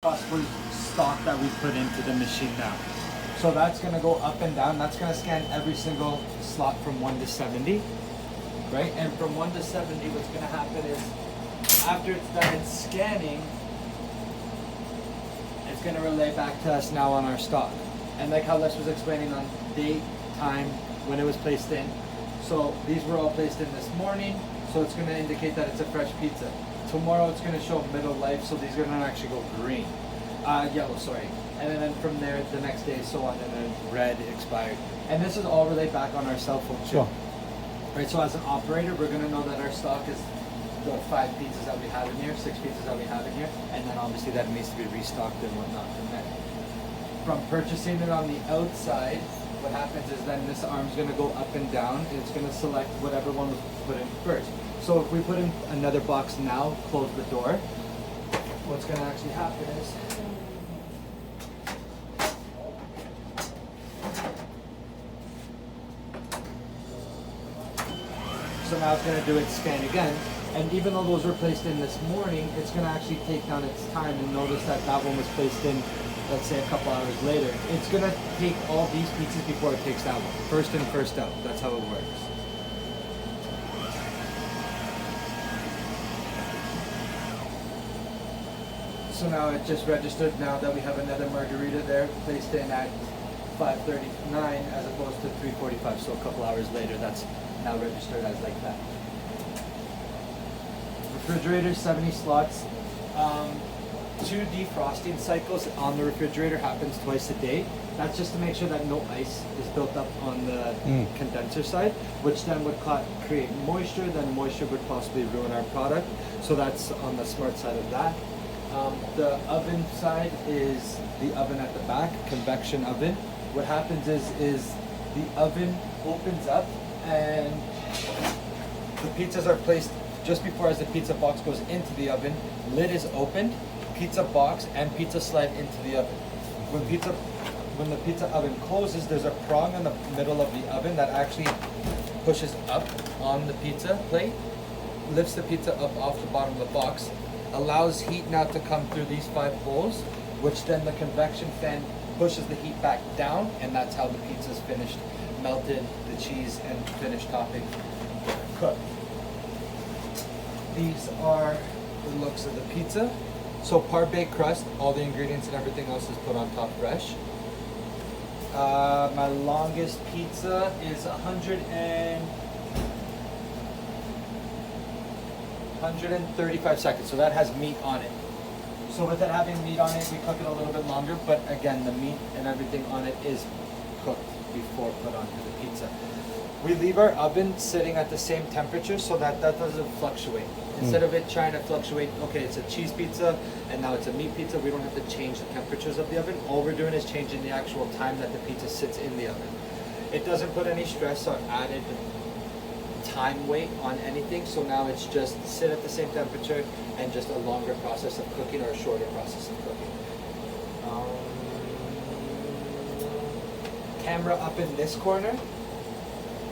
for stock that we put into the machine now. So that's gonna go up and down. That's gonna scan every single slot from 1 to 70, right? And from 1 to 70, what's gonna happen is after it's done scanning, it's gonna relay back to us now on our stock. And like how Les was explaining on date, time, when it was placed in. So these were all placed in this morning, so it's gonna indicate that it's a fresh pizza. Tomorrow it's gonna show middle life, so these are gonna actually go green. Yellow, sorry. And then from there, the next day, so on, and then red, expired. And this is all relayed back on our cell phone too. Sure. Right, so as an operator, we're gonna know that our stock is the 5 pizzas that we have in here, 6 pizzas that we have in here, and then obviously that needs to be restocked and whatnot from there. From purchasing it on the outside, what happens is then this arm's gonna go up and down, and it's gonna select whatever one was put in first. So if we put in another box now, close the door, what's gonna actually happen is, so now it's gonna do its scan again, and even though those were placed in this morning, it's gonna actually take down its time and notice that that one was placed in, let's say a couple hours later. It's gonna take all these pizzas before it takes that one. First in, first out, that's how it works. So now it just registered now that we have another margarita there placed in at 5:39 as opposed to 3:45. So a couple hours later, that's now registered as like that. Refrigerator, 70 slots. 2 defrosting cycles on the refrigerator happens twice a day. That's just to make sure that no ice is built up on the condenser side, which then would create moisture. Then moisture would possibly ruin our product. So that's on the smart side of that. The oven side is the oven at the back, convection oven. What happens is the oven opens up and the pizzas are placed just before as the pizza box goes into the oven. Lid is opened, pizza box and pizza slide into the oven. When the pizza oven closes, there's a prong in the middle of the oven that actually pushes up on the pizza plate, lifts the pizza up off the bottom of the box, allows heat now to come through these 5 holes, which then the convection fan pushes the heat back down, and that's how the pizza is finished, melted, the cheese and finished topping cooked. These are the looks of the pizza. So par baked crust, all the ingredients and everything else is put on top fresh. My longest pizza is 135 seconds, so that has meat on it. So with it having meat on it, we cook it a little bit longer, but again, the meat and everything on it is cooked before put onto the pizza. We leave our oven sitting at the same temperature so that doesn't fluctuate. Instead of it trying to fluctuate, okay, it's a cheese pizza and now it's a meat pizza, we don't have to change the temperatures of the oven. All we're doing is changing the actual time that the pizza sits in the oven. It doesn't put any stress or added time weight on anything, so now it's just sit at the same temperature and just a longer process of cooking or a shorter process of cooking. Camera up in this corner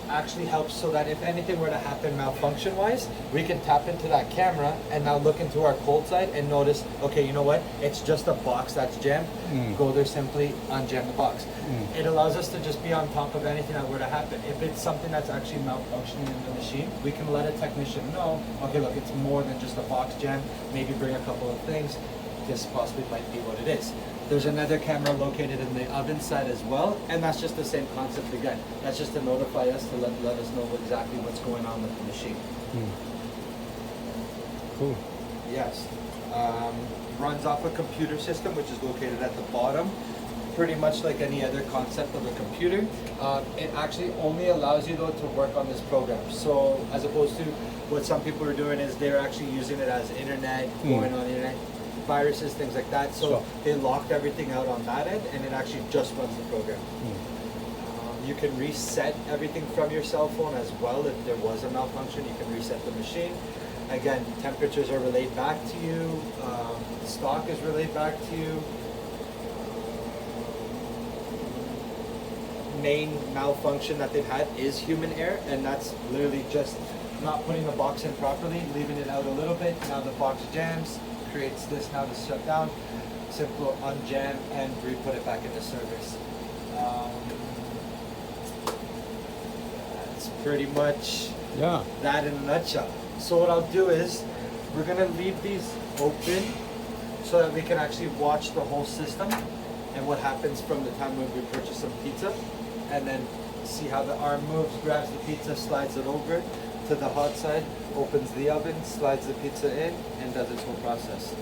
actually helps so that if anything were to happen malfunction wise, we can tap into that camera and now look into our cold side and notice, okay, you know what, it's just a box that's jammed. Go there, simply unjam the box. It allows us to just be on top of anything that were to happen. If it's something that's actually malfunctioning in the machine, we can let a technician know, okay, look, it's more than just a box jam, maybe bring a couple of things, this possibly might be what it is. There's another camera located in the oven side as well, and that's just the same concept again. That's just to notify us, to let us know exactly what's going on with the machine. Cool. Yes. Runs off a computer system, which is located at the bottom. Pretty much like any other concept of a computer. It actually only allows you though to work on this program. So as opposed to what some people are doing is they're actually using it as internet, going on the internet, viruses, things like that. So they locked everything out on that end, and it actually just runs the program. You can reset everything from your cell phone as well. If there was a malfunction, you can reset the machine. Again, temperatures are relayed back to you. Stock is relayed back to you. Main malfunction that they've had is human error, and that's literally just not putting the box in properly, leaving it out a little bit. Now the box jams, creates this now to shut down. simple unjam and re-put it back into service. That's pretty much that in a nutshell. So what I'll do is we're gonna leave these open so that we can actually watch the whole system and what happens from the time when we purchase some pizza, and then see how the arm moves, grabs the pizza, slides it over to the hot side, opens the oven, slides the pizza in, and does its whole process.